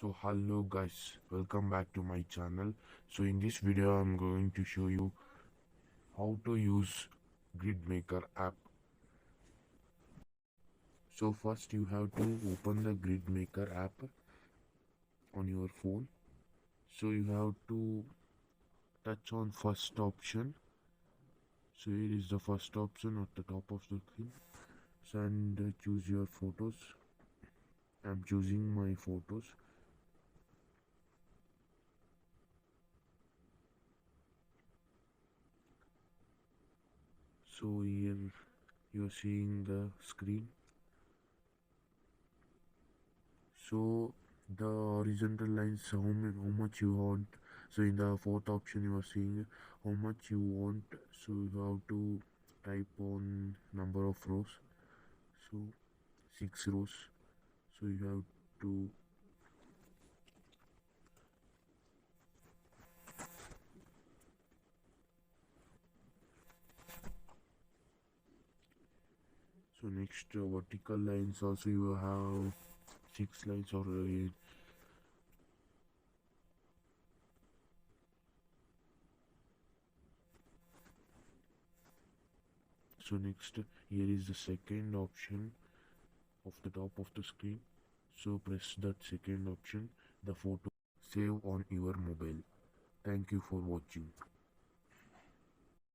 So hello guys, welcome back to my channel. So in this video I'm going to show you how to use GridMaker app. So first you have to open the GridMaker app on your phone. So you have to touch on first option. So here is the first option at the top of the screen. So and choose your photos. I'm choosing my photos. So here you're seeing the screen. So the horizontal lines, how much you want. So in the fourth option you are seeing how much you want. So you have to type on number of rows. So 6 rows. So you have to so next vertical lines also you have 6 lines or so next here is the second option of the top of the screen. So press that second option, the photo save on your mobile. Thank you for watching.